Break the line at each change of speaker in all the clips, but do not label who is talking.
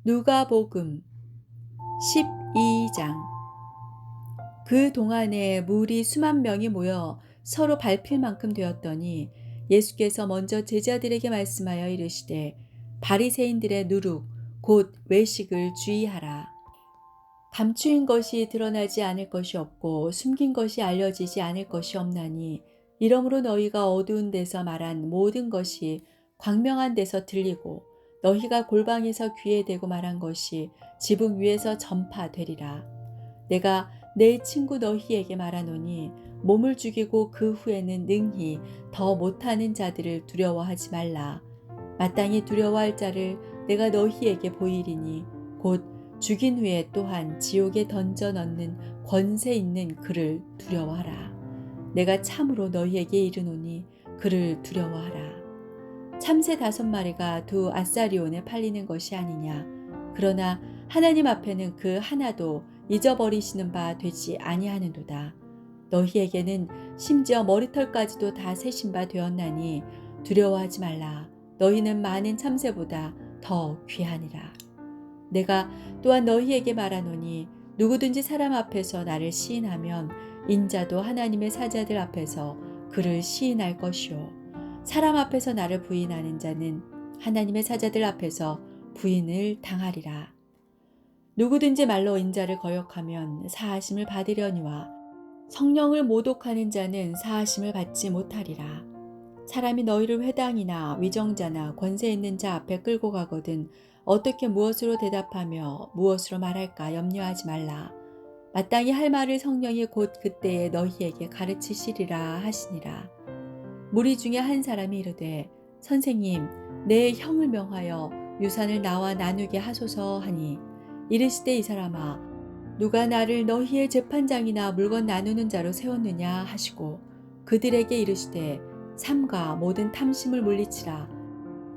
누가복음 12장. 그 동안에 물이 수만 명이 모여 서로 밟힐 만큼 되었더니 예수께서 먼저 제자들에게 말씀하여 이르시되 바리새인들의 누룩 곧 외식을 주의하라. 감추인 것이 드러나지 않을 것이 없고 숨긴 것이 알려지지 않을 것이 없나니 이러므로 너희가 어두운 데서 말한 모든 것이 광명한 데서 들리고 너희가 골방에서 귀에 대고 말한 것이 지붕 위에서 전파되리라. 내가 내 친구 너희에게 말하노니 몸을 죽이고 그 후에는 능히 더 못하는 자들을 두려워하지 말라. 마땅히 두려워할 자를 내가 너희에게 보이리니 곧 죽인 후에 또한 지옥에 던져 넣는 권세 있는 그를 두려워하라. 내가 참으로 너희에게 이르노니 그를 두려워하라. 참새 5마리가 두 아사리온에 팔리는 것이 아니냐. 그러나 하나님 앞에는 그 하나도 잊어버리시는 바 되지 아니하는도다. 너희에게는 심지어 머리털까지도 다 세신 바 되었나니 두려워하지 말라. 너희는 많은 참새보다 더 귀하니라. 내가 또한 너희에게 말하노니 누구든지 사람 앞에서 나를 시인하면 인자도 하나님의 사자들 앞에서 그를 시인할 것이요 사람 앞에서 나를 부인하는 자는 하나님의 사자들 앞에서 부인을 당하리라. 누구든지 말로 인자를 거역하면 사하심을 받으려니와 성령을 모독하는 자는 사하심을 받지 못하리라. 사람이 너희를 회당이나 위정자나 권세 있는 자 앞에 끌고 가거든 어떻게 무엇으로 대답하며 무엇으로 말할까 염려하지 말라. 마땅히 할 말을 성령이 곧 그때에 너희에게 가르치시리라 하시니라. 무리 중에 한 사람이 이르되 선생님 내 형을 명하여 유산을 나와 나누게 하소서 하니 이르시되 이 사람아 누가 나를 너희의 재판장이나 물건 나누는 자로 세웠느냐 하시고 그들에게 이르시되 삼가 모든 탐심을 물리치라.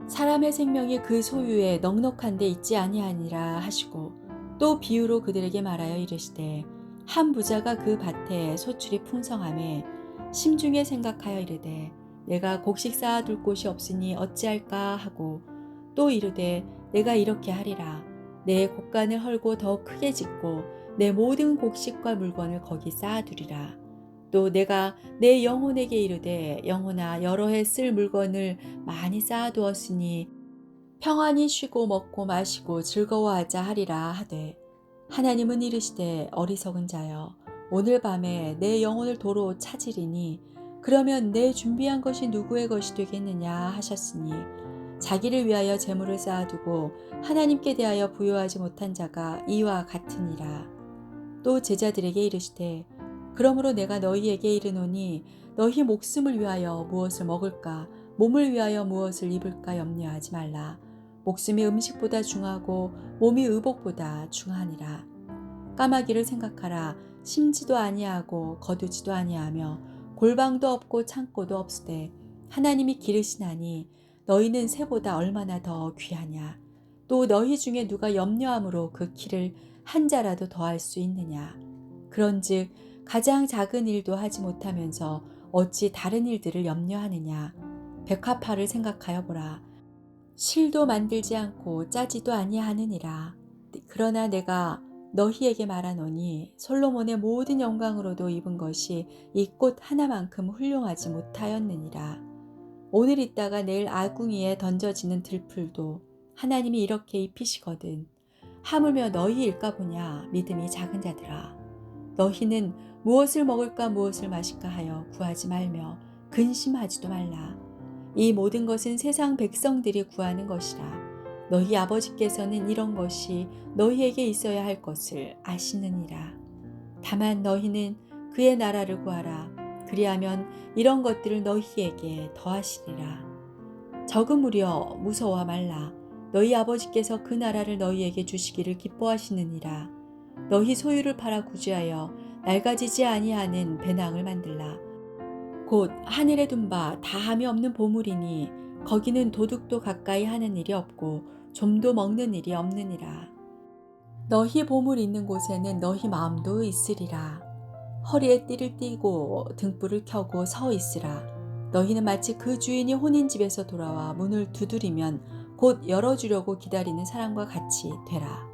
사람의 생명이 그 소유에 넉넉한 데 있지 아니하니라 하시고 또 비유로 그들에게 말하여 이르시되 한 부자가 그 밭에 소출이 풍성하매 심중에 생각하여 이르되 내가 곡식 쌓아둘 곳이 없으니 어찌할까 하고 또 이르되 내가 이렇게 하리라. 내 곡간을 헐고 더 크게 짓고 내 모든 곡식과 물건을 거기 쌓아두리라. 또 내가 내 영혼에게 이르되 영혼아 여러 해 쓸 물건을 많이 쌓아두었으니 평안히 쉬고 먹고 마시고 즐거워하자 하리라 하되 하나님은 이르시되 어리석은 자여 오늘 밤에 내 영혼을 도로 찾으리니 그러면 내 준비한 것이 누구의 것이 되겠느냐 하셨으니 자기를 위하여 재물을 쌓아두고 하나님께 대하여 부요하지 못한 자가 이와 같으니라. 또 제자들에게 이르시되 그러므로 내가 너희에게 이르노니 너희 목숨을 위하여 무엇을 먹을까 몸을 위하여 무엇을 입을까 염려하지 말라. 목숨이 음식보다 중하고 몸이 의복보다 중하니라. 까마귀를 생각하라. 심지도 아니하고 거두지도 아니하며 골방도 없고 창고도 없으되 하나님이 기르시나니 너희는 새보다 얼마나 더 귀하냐. 또 너희 중에 누가 염려함으로 그 키를 한 자라도 더할 수 있느냐. 그런즉 가장 작은 일도 하지 못하면서 어찌 다른 일들을 염려하느냐. 백합화를 생각하여 보라. 실도 만들지 않고 짜지도 아니하느니라. 그러나 내가 너희에게 말하노니 솔로몬의 모든 영광으로도 입은 것이 이 꽃 하나만큼 훌륭하지 못하였느니라. 오늘 있다가 내일 아궁이에 던져지는 들풀도 하나님이 이렇게 입히시거든. 하물며 너희일까 보냐 믿음이 작은 자들아. 너희는 무엇을 먹을까 무엇을 마실까 하여 구하지 말며 근심하지도 말라. 이 모든 것은 세상 백성들이 구하는 것이라. 너희 아버지께서는 이런 것이 너희에게 있어야 할 것을 아시느니라. 다만 너희는 그의 나라를 구하라. 그리하면 이런 것들을 너희에게 더하시리라. 적으무려 무서워 말라. 너희 아버지께서 그 나라를 너희에게 주시기를 기뻐하시느니라. 너희 소유를 팔아 구제하여 낡아지지 아니하는 배낭을 만들라. 곧 하늘에 둔 바 다함이 없는 보물이니 거기는 도둑도 가까이 하는 일이 없고 좀도 먹는 일이 없느니라. 너희 보물 있는 곳에는 너희 마음도 있으리라. 허리에 띠를 띠고 등불을 켜고 서 있으라. 너희는 마치 그 주인이 혼인집에서 돌아와 문을 두드리면 곧 열어주려고 기다리는 사람과 같이 되라.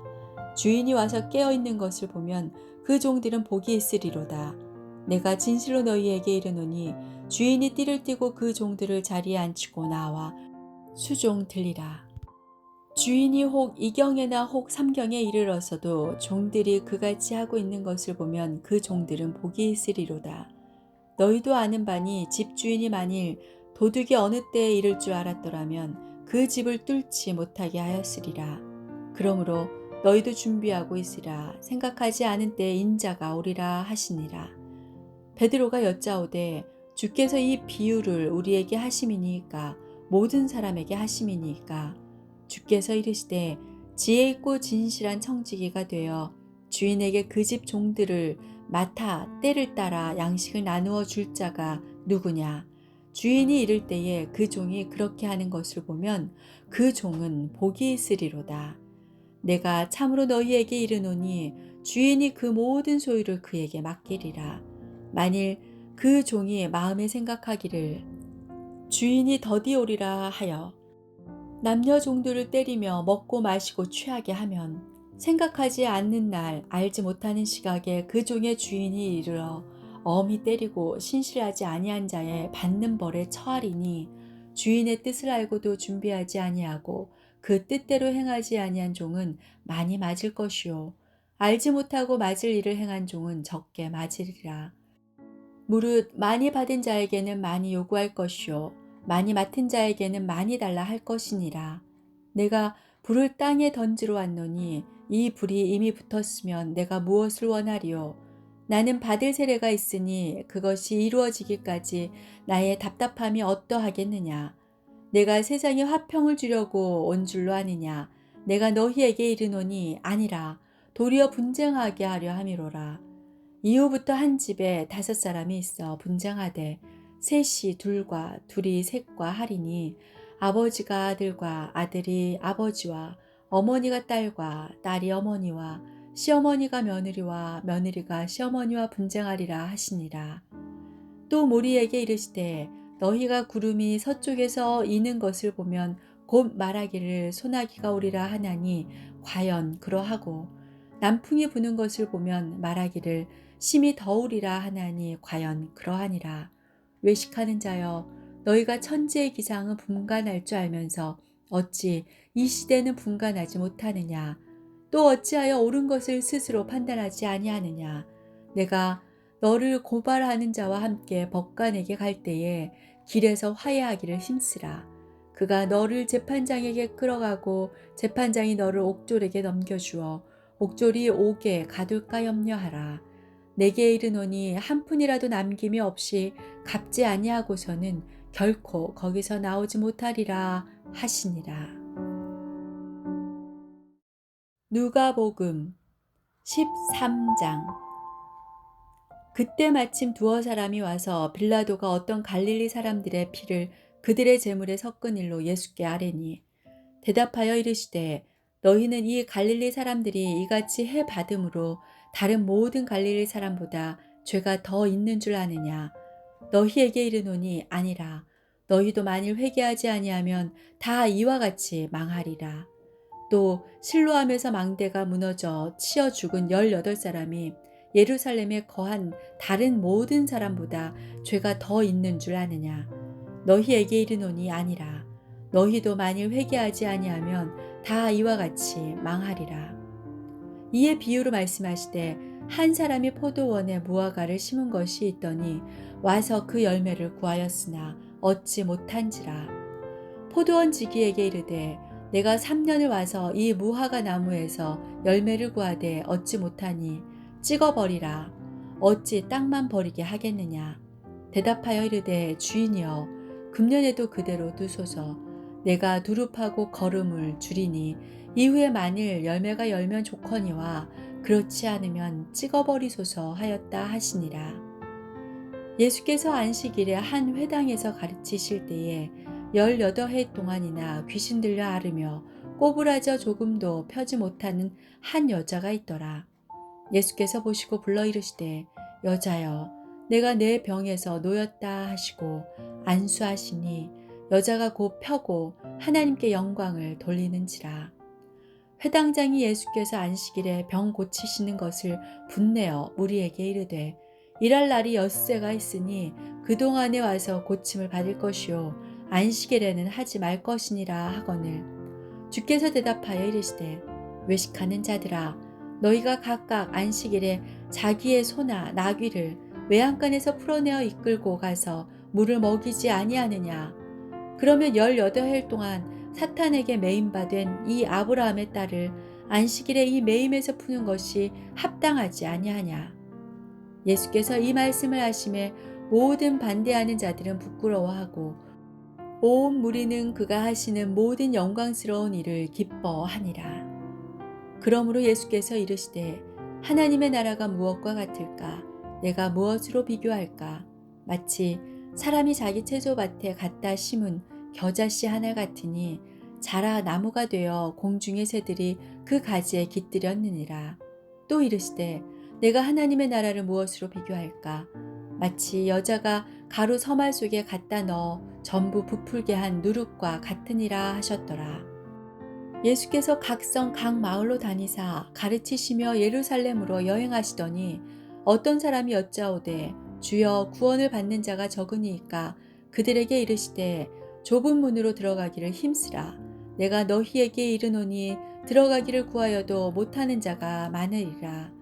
주인이 와서 깨어있는 것을 보면 그 종들은 복이 있으리로다. 내가 진실로 너희에게 이르노니 주인이 띠를 띠고 그 종들을 자리에 앉히고 나와 수종 들리라. 주인이 혹 이경에나 혹 삼경에 이르러서도 종들이 그같이 하고 있는 것을 보면 그 종들은 복이 있으리로다. 너희도 아는 바니 집주인이 만일 도둑이 어느 때에 이를 줄 알았더라면 그 집을 뚫지 못하게 하였으리라. 그러므로 너희도 준비하고 있으라. 생각하지 않은 때에 인자가 오리라 하시니라. 베드로가 여짜오되 주께서 이 비유를 우리에게 하심이니까 모든 사람에게 하심이니까 주께서 이르시되 지혜 있고 진실한 청지기가 되어 주인에게 그 집 종들을 맡아 때를 따라 양식을 나누어 줄 자가 누구냐. 주인이 이를 때에 그 종이 그렇게 하는 것을 보면 그 종은 복이 있으리로다. 내가 참으로 너희에게 이르노니 주인이 그 모든 소유를 그에게 맡기리라. 만일 그 종이 마음에 생각하기를 주인이 더디 오리라 하여 남녀 종들을 때리며 먹고 마시고 취하게 하면 생각하지 않는 날 알지 못하는 시각에 그 종의 주인이 이르러 엄히 때리고 신실하지 아니한 자의 받는 벌에 처하리니 주인의 뜻을 알고도 준비하지 아니하고 그 뜻대로 행하지 아니한 종은 많이 맞을 것이요 알지 못하고 맞을 일을 행한 종은 적게 맞으리라. 무릇 많이 받은 자에게는 많이 요구할 것이요 많이 맡은 자에게는 많이 달라 할 것이니라. 내가 불을 땅에 던지러 왔노니 이 불이 이미 붙었으면 내가 무엇을 원하리요. 나는 받을 세례가 있으니 그것이 이루어지기까지 나의 답답함이 어떠하겠느냐. 내가 세상에 화평을 주려고 온 줄로 아느냐. 내가 너희에게 이르노니 아니라 도리어 분쟁하게 하려 함이로라. 이후부터 한 집에 5사람이 있어 분쟁하되 셋이 둘과 둘이 셋과 하리니 아버지가 아들과 아들이 아버지와 어머니가 딸과 딸이 어머니와 시어머니가 며느리와 며느리가 시어머니와 분쟁하리라 하시니라. 또 무리에게 이르시되 너희가 구름이 서쪽에서 이는 것을 보면 곧 말하기를 소나기가 오리라 하나니 과연 그러하고 남풍이 부는 것을 보면 말하기를 심히 더우리라 하나니 과연 그러하니라. 외식하는 자여 너희가 천지의 기상은 분간할 줄 알면서 어찌 이 시대는 분간하지 못하느냐. 또 어찌하여 옳은 것을 스스로 판단하지 아니하느냐. 내가 너를 고발하는 자와 함께 법관에게 갈 때에 길에서 화해하기를 힘쓰라. 그가 너를 재판장에게 끌어가고 재판장이 너를 옥졸에게 넘겨주어 옥졸이 옥에 가둘까 염려하라. 내게 이르노니 한 푼이라도 남김이 없이 갚지 아니하고서는 결코 거기서 나오지 못하리라 하시니라. 누가복음 13장. 그때 마침 두어 사람이 와서 빌라도가 어떤 갈릴리 사람들의 피를 그들의 제물에 섞은 일로 예수께 아뢰니 대답하여 이르시되 너희는 이 갈릴리 사람들이 이같이 해 받음으로 다른 모든 갈릴리 사람보다 죄가 더 있는 줄 아느냐. 너희에게 이르노니 아니라. 너희도 만일 회개하지 아니하면 다 이와 같이 망하리라. 또 실로암에서 망대가 무너져 치어 죽은 18사람이 예루살렘에 거한 다른 모든 사람보다 죄가 더 있는 줄 아느냐. 너희에게 이르노니 아니라. 너희도 만일 회개하지 아니하면 다 이와 같이 망하리라. 이에 비유로 말씀하시되 한 사람이 포도원에 무화과를 심은 것이 있더니 와서 그 열매를 구하였으나 얻지 못한지라. 포도원 지기에게 이르되 내가 3년을 와서 이 무화과 나무에서 열매를 구하되 얻지 못하니 찍어버리라. 어찌 땅만 버리게 하겠느냐. 대답하여 이르되 주인이여 금년에도 그대로 두소서. 내가 두릅하고 거름을 줄이니 이후에 만일 열매가 열면 좋거니와 그렇지 않으면 찍어버리소서 하였다 하시니라. 예수께서 안식일에 한 회당에서 가르치실 때에 18해 동안이나 귀신 들려 앓으며 꼬부라져 조금도 펴지 못하는 한 여자가 있더라. 예수께서 보시고 불러 이르시되 여자여 내가 내 병에서 놓였다 하시고 안수하시니 여자가 곧 펴고 하나님께 영광을 돌리는지라. 회당장이 예수께서 안식일에 병 고치시는 것을 분내어 무리에게 이르되 일할 날이 엿새가 있으니 그동안에 와서 고침을 받을 것이요 안식일에는 하지 말 것이니라 하거늘. 주께서 대답하여 이르시되 외식하는 자들아, 너희가 각각 안식일에 자기의 소나 나귀를 외양간에서 풀어내어 이끌고 가서 물을 먹이지 아니하느냐. 그러면 18해 동안 사탄에게 매임받은 이 아브라함의 딸을 안식일에 이 매임에서 푸는 것이 합당하지 아니하냐. 예수께서 이 말씀을 하심에 모든 반대하는 자들은 부끄러워하고 온 무리는 그가 하시는 모든 영광스러운 일을 기뻐하니라. 그러므로 예수께서 이르시되 하나님의 나라가 무엇과 같을까? 내가 무엇으로 비교할까? 마치 사람이 자기 채소밭에 갖다 심은 겨자씨 하나 같으니 자라 나무가 되어 공중의 새들이 그 가지에 깃들였느니라. 또 이르시되 내가 하나님의 나라를 무엇으로 비교할까? 마치 여자가 가루 서말 속에 갖다 넣어 전부 부풀게 한 누룩과 같으니라 하셨더라. 예수께서 각성 각 마을로 다니사 가르치시며 예루살렘으로 여행하시더니 어떤 사람이 여짜오되 주여 구원을 받는 자가 적으니이까 그들에게 이르시되 좁은 문으로 들어가기를 힘쓰라. 내가 너희에게 이르노니 들어가기를 구하여도 못하는 자가 많으리라.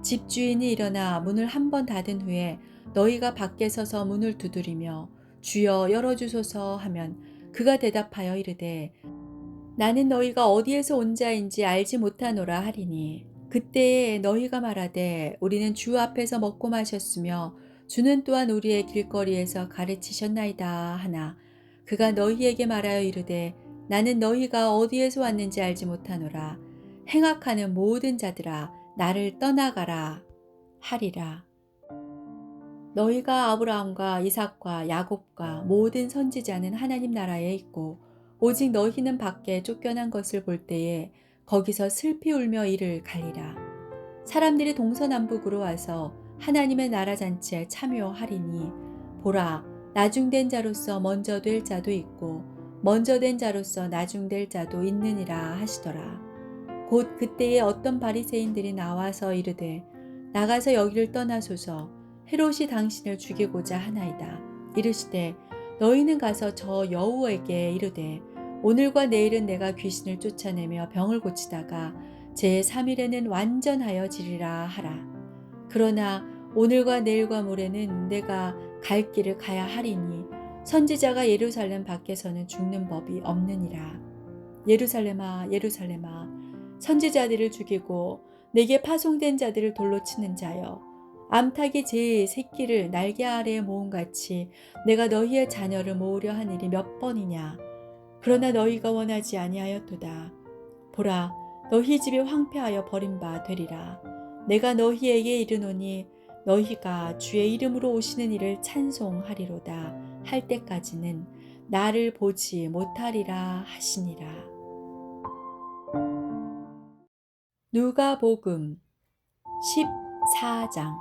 집주인이 일어나 문을 한 번 닫은 후에 너희가 밖에 서서 문을 두드리며 주여 열어주소서 하면 그가 대답하여 이르되 나는 너희가 어디에서 온 자인지 알지 못하노라 하리니 그때에 너희가 말하되 우리는 주 앞에서 먹고 마셨으며 주는 또한 우리의 길거리에서 가르치셨나이다 하나 그가 너희에게 말하여 이르되 나는 너희가 어디에서 왔는지 알지 못하노라. 행악하는 모든 자들아 나를 떠나가라 하리라. 너희가 아브라함과 이삭과 야곱과 모든 선지자는 하나님 나라에 있고 오직 너희는 밖에 쫓겨난 것을 볼 때에 거기서 슬피 울며 이를 갈리라. 사람들이 동서남북으로 와서 하나님의 나라 잔치에 참여하리니 보라 나중된 자로서 먼저 될 자도 있고 먼저 된 자로서 나중될 자도 있느니라 하시더라. 곧 그때에 어떤 바리새인들이 나와서 이르되 나가서 여기를 떠나소서 헤롯이 당신을 죽이고자 하나이다. 이르시되 너희는 가서 저 여우에게 이르되 오늘과 내일은 내가 귀신을 쫓아내며 병을 고치다가 제3일에는 완전하여 지리라 하라. 그러나 오늘과 내일과 모레는 내가 갈 길을 가야 하리니 선지자가 예루살렘 밖에서는 죽는 법이 없느니라. 예루살렘아 예루살렘아 선지자들을 죽이고 내게 파송된 자들을 돌로 치는 자여 암탉이 제 새끼를 날개 아래에 모음같이 내가 너희의 자녀를 모으려 한 일이 몇 번이냐. 그러나 너희가 원하지 아니하였도다. 보라 너희 집이 황폐하여 버림바 되리라. 내가 너희에게 이르노니 너희가 주의 이름으로 오시는 이를 찬송하리로다 할 때까지는 나를 보지 못하리라 하시니라. 누가복음 14장.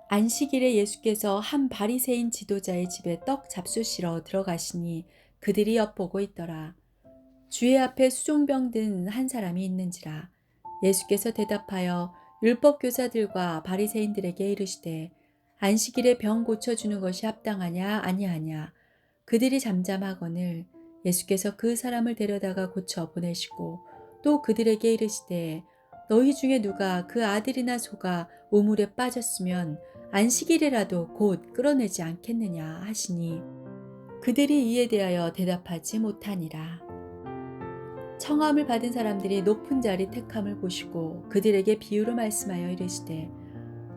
안식일에 예수께서 한 바리새인 지도자의 집에 떡 잡수시러 들어가시니 그들이 엿보고 있더라. 주의 앞에 수종병 든 한 사람이 있는지라. 예수께서 대답하여 율법 교사들과 바리새인들에게 이르시되 안식일에 병 고쳐주는 것이 합당하냐 아니하냐. 그들이 잠잠하거늘 예수께서 그 사람을 데려다가 고쳐 보내시고 또 그들에게 이르시되 너희 중에 누가 그 아들이나 소가 우물에 빠졌으면 안식일이라도 곧 끌어내지 않겠느냐 하시니 그들이 이에 대하여 대답하지 못하니라. 청함을 받은 사람들이 높은 자리 택함을 보시고 그들에게 비유로 말씀하여 이르시되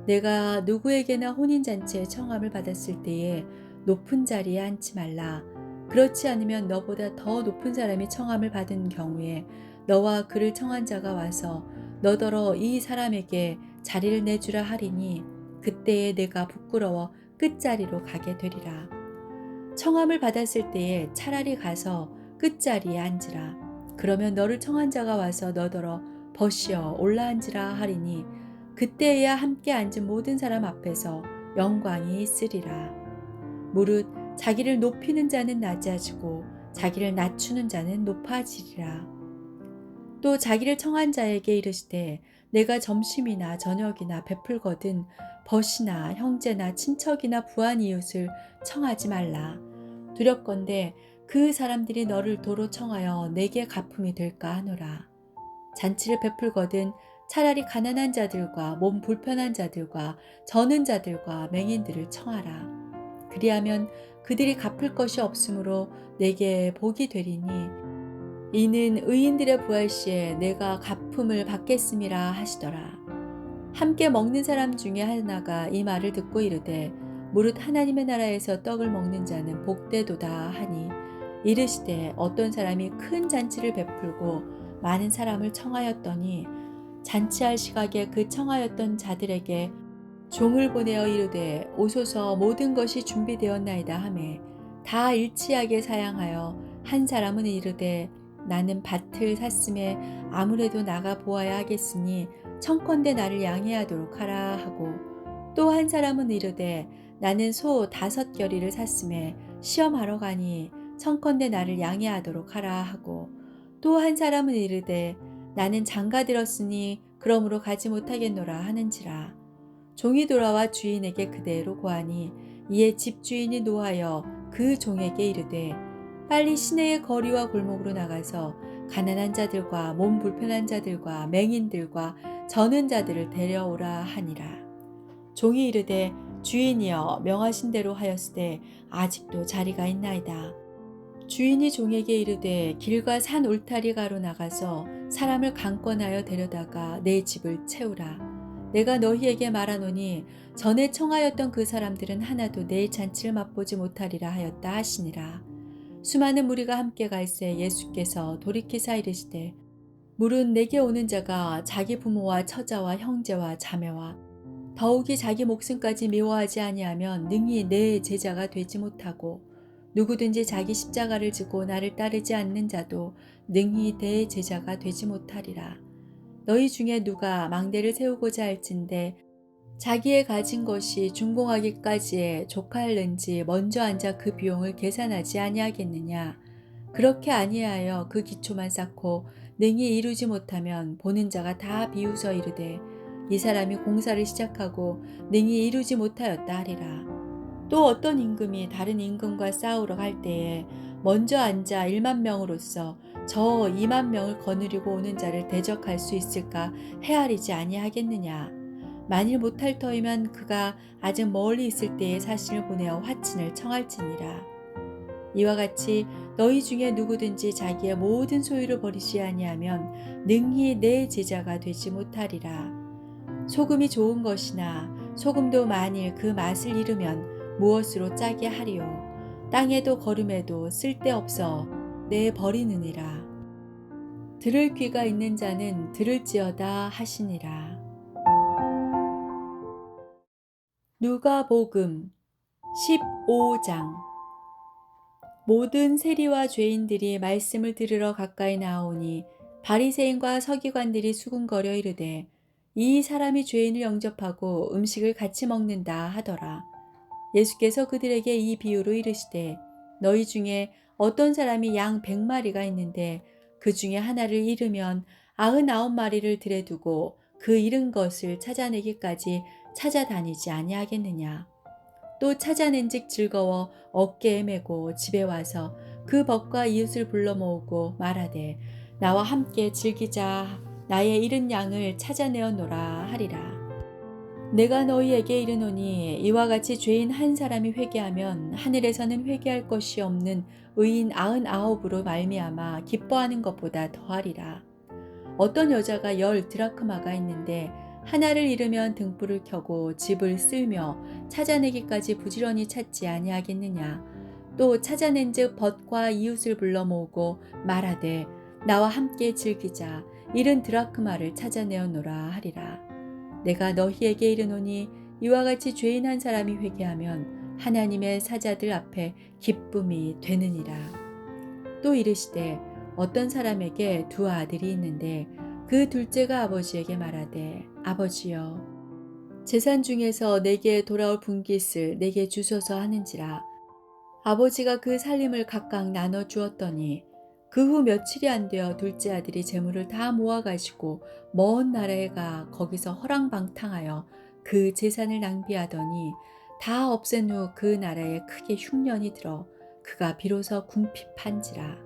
내가 누구에게나 혼인잔치에 청함을 받았을 때에 높은 자리에 앉지 말라. 그렇지 않으면 너보다 더 높은 사람이 청함을 받은 경우에 너와 그를 청한 자가 와서 너더러 이 사람에게 자리를 내주라 하리니 그때에 내가 부끄러워 끝자리로 가게 되리라. 청함을 받았을 때에 차라리 가서 끝자리에 앉으라. 그러면 너를 청한 자가 와서 너더러 벗이어 올라앉으라 하리니 그때에야 함께 앉은 모든 사람 앞에서 영광이 있으리라. 무릇 자기를 높이는 자는 낮아지고 자기를 낮추는 자는 높아지리라. 또 자기를 청한 자에게 이르시되 내가 점심이나 저녁이나 베풀거든 벗이나 형제나 친척이나 부한 이웃을 청하지 말라. 두렵건대 그 사람들이 너를 도로 청하여 내게 갚음이 될까 하노라. 잔치를 베풀거든 차라리 가난한 자들과 몸 불편한 자들과 저는 자들과 맹인들을 청하라. 그리하면 그들이 갚을 것이 없으므로 내게 복이 되리니 이는 의인들의 부활 시에 내가 갚음을 받겠음이라 하시더라. 함께 먹는 사람 중에 하나가 이 말을 듣고 이르되 무릇 하나님의 나라에서 떡을 먹는 자는 복되도다 하니 이르시되 어떤 사람이 큰 잔치를 베풀고 많은 사람을 청하였더니 잔치할 시각에 그 청하였던 자들에게 종을 보내어 이르되 오소서 모든 것이 준비되었나이다 하매 다 일치하게 사양하여 한 사람은 이르되 나는 밭을 샀음에 아무래도 나가 보아야 하겠으니 청컨대 나를 양해하도록 하라 하고 또 한 사람은 이르되 나는 소 5겨리를 샀음에 시험하러 가니 청컨대 나를 양해하도록 하라 하고 또 한 사람은 이르되 나는 장가 들었으니 그러므로 가지 못하겠노라 하는지라. 종이 돌아와 주인에게 그대로 고하니 이에 집주인이 노하여 그 종에게 이르되 빨리 시내의 거리와 골목으로 나가서 가난한 자들과 몸 불편한 자들과 맹인들과 저는 자들을 데려오라 하니라. 종이 이르되 주인이여 명하신 대로 하였으되 아직도 자리가 있나이다. 주인이 종에게 이르되 길과 산 울타리 가로 나가서 사람을 강권하여 데려다가 내 집을 채우라. 내가 너희에게 말하노니 전에 청하였던 그 사람들은 하나도 내 잔치를 맛보지 못하리라 하였다 하시니라. 수많은 무리가 함께 갈새 예수께서 돌이키사 이르시되 무릇 내게 오는 자가 자기 부모와 처자와 형제와 자매와 더욱이 자기 목숨까지 미워하지 아니하면 능히 내 제자가 되지 못하고 누구든지 자기 십자가를 지고 나를 따르지 않는 자도 능히 내 제자가 되지 못하리라. 너희 중에 누가 망대를 세우고자 할진대 자기의 가진 것이 준공하기까지에 족하였는지 먼저 앉아 그 비용을 계산하지 아니하겠느냐. 그렇게 아니하여 그 기초만 쌓고 능히 이루지 못하면 보는 자가 다 비웃어 이르되 이 사람이 공사를 시작하고 능히 이루지 못하였다 하리라. 또 어떤 임금이 다른 임금과 싸우러 갈 때에 먼저 앉아 1만 명으로서 저 2만 명을 거느리고 오는 자를 대적할 수 있을까 헤아리지 아니하겠느냐. 만일 못할 터이면 그가 아직 멀리 있을 때에 사신을 보내어 화친을 청할지니라. 이와 같이 너희 중에 누구든지 자기의 모든 소유를 버리지 아니하면 능히 내 제자가 되지 못하리라. 소금이 좋은 것이나 소금도 만일 그 맛을 잃으면 무엇으로 짜게 하리요. 땅에도 거름에도 쓸데없어 내 버리느니라. 들을 귀가 있는 자는 들을지어다 하시니라. 누가복음 15장. 모든 세리와 죄인들이 말씀을 들으러 가까이 나오니 바리새인과 서기관들이 수군거려 이르되 이 사람이 죄인을 영접하고 음식을 같이 먹는다 하더라. 예수께서 그들에게 이 비유로 이르시되 너희 중에 어떤 사람이 양 100마리가 있는데 그 중에 하나를 잃으면 99마리를 들에 두고 그 잃은 것을 찾아내기까지 찾아다니지 아니하겠느냐. 또 찾아낸즉 즐거워 어깨에 메고 집에 와서 그 벗과 이웃을 불러 모으고 말하되 나와 함께 즐기자. 나의 잃은 양을 찾아내었노라 하리라. 내가 너희에게 이르노니 이와 같이 죄인 한 사람이 회개하면 하늘에서는 회개할 것이 없는 의인 99으로 말미암아 기뻐하는 것보다 더하리라. 어떤 여자가 10드라크마가 있는데 하나를 잃으면 등불을 켜고 집을 쓸며 찾아내기까지 부지런히 찾지 아니하겠느냐. 또 찾아낸즉 벗과 이웃을 불러 모으고 말하되 나와 함께 즐기자. 잃은 드라크마를 찾아내었노라 하리라. 내가 너희에게 이르노니 이와 같이 죄인 한 사람이 회개하면 하나님의 사자들 앞에 기쁨이 되느니라. 또 이르시되 어떤 사람에게 2 아들이 있는데 그 둘째가 아버지에게 말하되 아버지여 재산 중에서 내게 돌아올 분깃을 내게 주소서 하는지라. 아버지가 그 살림을 각각 나눠 주었더니 그 후 며칠이 안 되어 둘째 아들이 재물을 다 모아가지고 먼 나라에 가 거기서 허랑방탕하여 그 재산을 낭비하더니 다 없앤 후 그 나라에 크게 흉년이 들어 그가 비로소 궁핍한지라.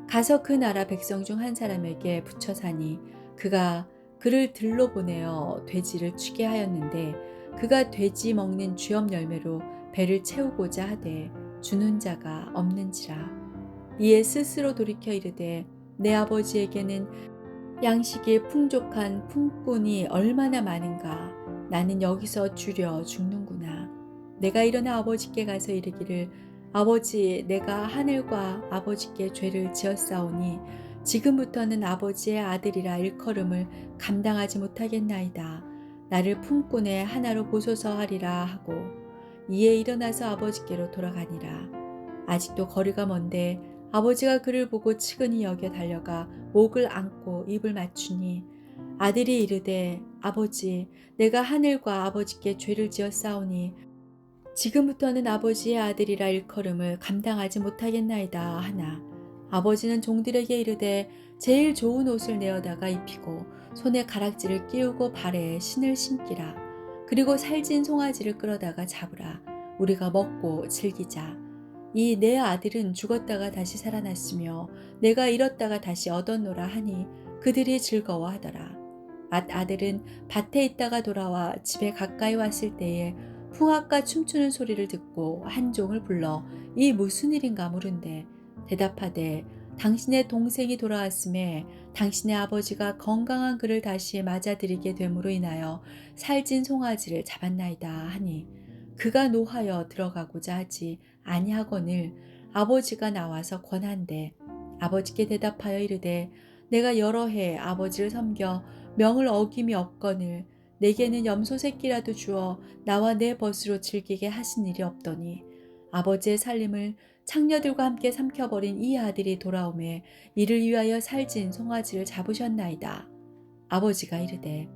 가서 그 나라 백성 중 한 사람에게 붙여 사니 그가 그를 들로 보내어 돼지를 치게 하였는데 그가 돼지 먹는 쥐업 열매로 배를 채우고자 하되 주는 자가 없는지라. 이에 스스로 돌이켜 이르되 내 아버지에게는 양식이 풍족한 품꾼이 얼마나 많은가. 나는 여기서 주려 죽는구나. 내가 일어나 아버지께 가서 이르기를 아버지, 내가 하늘과 아버지께 죄를 지었사오니 지금부터는 아버지의 아들이라 일컬음을 감당하지 못하겠나이다. 나를 품꾼의 하나로 보소서 하리라 하고 이에 일어나서 아버지께로 돌아가니라. 아직도 거리가 먼데 아버지가 그를 보고 측은히 여겨 달려가 목을 안고 입을 맞추니 아들이 이르되 아버지, 내가 하늘과 아버지께 죄를 지었사오니 지금부터는 아버지의 아들이라 일컬음을 감당하지 못하겠나이다 하나 아버지는 종들에게 이르되 제일 좋은 옷을 내어다가 입히고 손에 가락지를 끼우고 발에 신을 신기라. 그리고 살진 송아지를 끌어다가 잡으라. 우리가 먹고 즐기자. 이 내 아들은 죽었다가 다시 살아났으며 내가 잃었다가 다시 얻었노라 하니 그들이 즐거워하더라. 아들은 밭에 있다가 돌아와 집에 가까이 왔을 때에 풍악과 춤추는 소리를 듣고 한 종을 불러 이 무슨 일인가 물은데 대답하되 당신의 동생이 돌아왔음에 당신의 아버지가 건강한 그를 다시 맞아들이게 됨으로 인하여 살찐 송아지를 잡았나이다 하니 그가 노하여 들어가고자 하지 아니하거늘 아버지가 나와서 권한대 아버지께 대답하여 이르되 내가 여러 해 아버지를 섬겨 명을 어김이 없거늘 내게는 염소 새끼라도 주어 나와 내 벗으로 즐기게 하신 일이 없더니 아버지의 살림을 창녀들과 함께 삼켜버린 이 아들이 돌아오매 이를 위하여 살진 송아지를 잡으셨나이다. 아버지가 이르되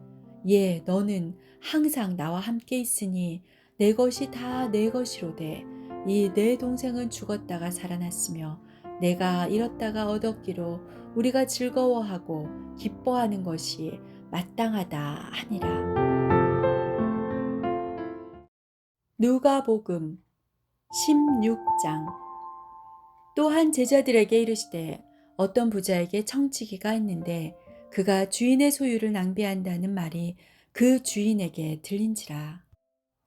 예 너는 항상 나와 함께 있으니 내 것이 다 내 것이로되 이 내 동생은 죽었다가 살아났으며 내가 잃었다가 얻었기로 우리가 즐거워하고 기뻐하는 것이 마땅하다 하니라. 누가복음 16장. 또한 제자들에게 이르시되 어떤 부자에게 청지기가 있는데 그가 주인의 소유를 낭비한다는 말이 그 주인에게 들린지라.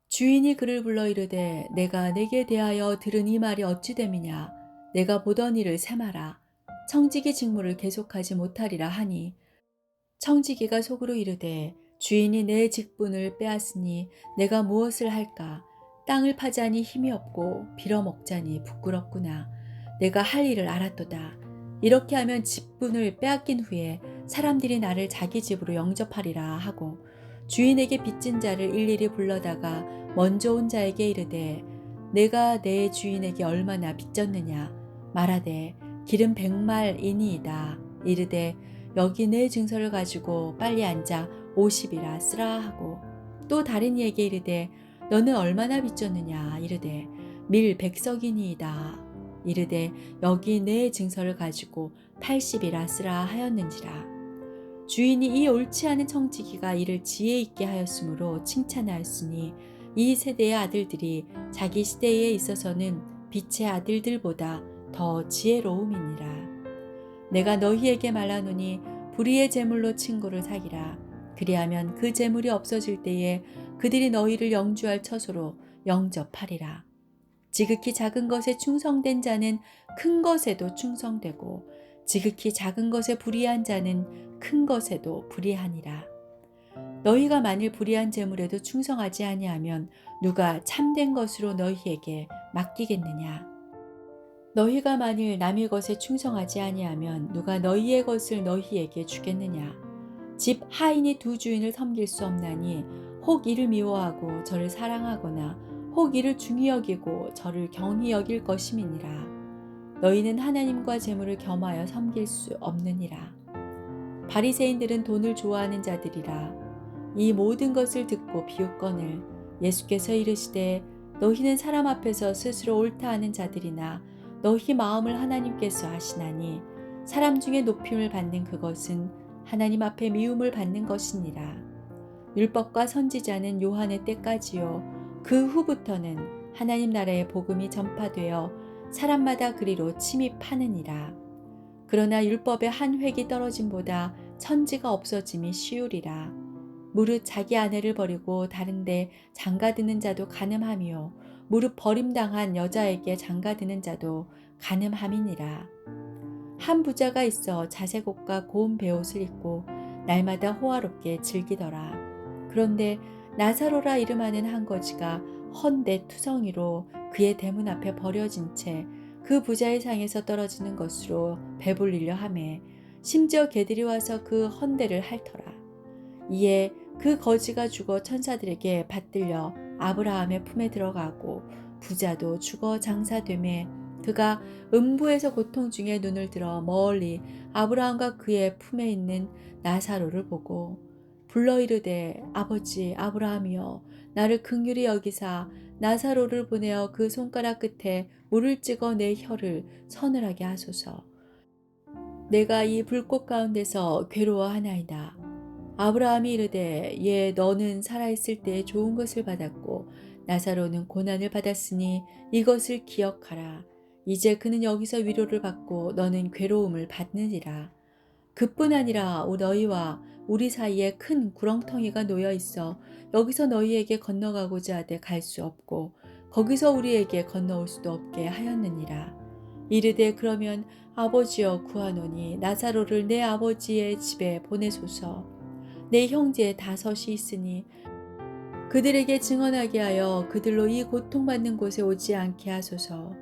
주인이 그를 불러 이르되 내가 내게 대하여 들은 이 말이 어찌 됨이냐. 내가 보던 일을 세마라. 청지기 직무를 계속하지 못하리라 하니 청지기가 속으로 이르되 주인이 내 직분을 빼앗으니 내가 무엇을 할까. 땅을 파자니 힘이 없고 빌어먹자니 부끄럽구나. 내가 할 일을 알았도다. 이렇게 하면 직분을 빼앗긴 후에 사람들이 나를 자기 집으로 영접하리라 하고 주인에게 빚진 자를 일일이 불러다가 먼저 온 자에게 이르되 내가 내 주인에게 얼마나 빚졌느냐. 말하되 기름 100말이니이다. 이르되 여기 내 증서를 가지고 빨리 앉아 50이라 쓰라 하고 또 다른 이에게 이르되 너는 얼마나 빚졌느냐. 이르되 밀 100석이니이다. 이르되 여기 내 증서를 가지고 80이라 쓰라 하였는지라. 주인이 이 옳지 않은 청지기가 이를 지혜 있게 하였으므로 칭찬하였으니 이 세대의 아들들이 자기 시대에 있어서는 빛의 아들들보다 더 지혜로움이니라. 내가 너희에게 말하노니 불의의 재물로 친구를 사기라. 그리하면 그 재물이 없어질 때에 그들이 너희를 영주할 처소로 영접하리라. 지극히 작은 것에 충성된 자는 큰 것에도 충성되고 지극히 작은 것에 불의한 자는 큰 것에도 불의하니라. 너희가 만일 불의한 재물에도 충성하지 아니하면 누가 참된 것으로 너희에게 맡기겠느냐. 너희가 만일 남의 것에 충성하지 아니하면 누가 너희의 것을 너희에게 주겠느냐. 집 하인이 두 주인을 섬길 수 없나니 혹 이를 미워하고 저를 사랑하거나 혹 이를 중히 여기고 저를 경히 여길 것임이니라. 너희는 하나님과 재물을 겸하여 섬길 수 없느니라. 바리새인들은 돈을 좋아하는 자들이라. 이 모든 것을 듣고 비웃거늘 예수께서 이르시되 너희는 사람 앞에서 스스로 옳다 하는 자들이나 너희 마음을 하나님께서 하시나니 사람 중에 높임을 받는 그것은 하나님 앞에 미움을 받는 것이니라. 율법과 선지자는 요한의 때까지요 그 후부터는 하나님 나라의 복음이 전파되어 사람마다 그리로 침입하느니라. 그러나 율법의 한 획이 떨어짐보다 천지가 없어짐이 쉬우리라. 무릇 자기 아내를 버리고 다른데 장가드는 자도 간음함이요 무릇 버림당한 여자에게 장가드는 자도 간음함이니라. 한 부자가 있어 자색 옷과 고운 베옷을 입고 날마다 호화롭게 즐기더라. 그런데 나사로라 이름하는 한 거지가 헌데 투성이로 그의 대문 앞에 버려진 채 그 부자의 상에서 떨어지는 것으로 배불리려 하매 심지어 개들이 와서 그 헌데를 핥더라. 이에 그 거지가 죽어 천사들에게 받들려 아브라함의 품에 들어가고 부자도 죽어 장사되매 그가 음부에서 고통 중에 눈을 들어 멀리 아브라함과 그의 품에 있는 나사로를 보고 불러 이르되 아버지 아브라함이여 나를 긍휼히 여기사 나사로를 보내어 그 손가락 끝에 물을 찍어 내 혀를 서늘하게 하소서. 내가 이 불꽃 가운데서 괴로워하나이다. 아브라함이 이르되 예 너는 살아있을 때 좋은 것을 받았고 나사로는 고난을 받았으니 이것을 기억하라. 이제 그는 여기서 위로를 받고 너는 괴로움을 받느니라. 그뿐 아니라 너희와 우리 사이에 큰 구렁텅이가 놓여 있어 여기서 너희에게 건너가고자 하되 갈 수 없고 거기서 우리에게 건너올 수도 없게 하였느니라. 이르되 그러면 아버지여 구하노니 나사로를 내 아버지의 집에 보내소서. 내 형제 다섯이 있으니 그들에게 증언하게 하여 그들로 이 고통받는 곳에 오지 않게 하소서.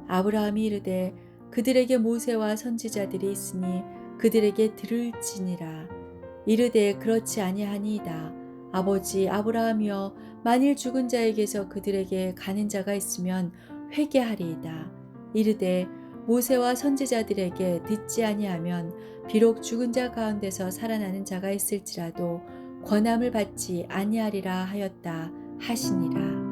아브라함이 이르되 그들에게 모세와 선지자들이 있으니 그들에게 들을지니라. 이르되 그렇지 아니하니이다. 아버지 아브라함이여 만일 죽은 자에게서 그들에게 가는 자가 있으면 회개하리이다. 이르되 모세와 선지자들에게 듣지 아니하면 비록 죽은 자 가운데서 살아나는 자가 있을지라도 권함을 받지 아니하리라 하였다 하시니라.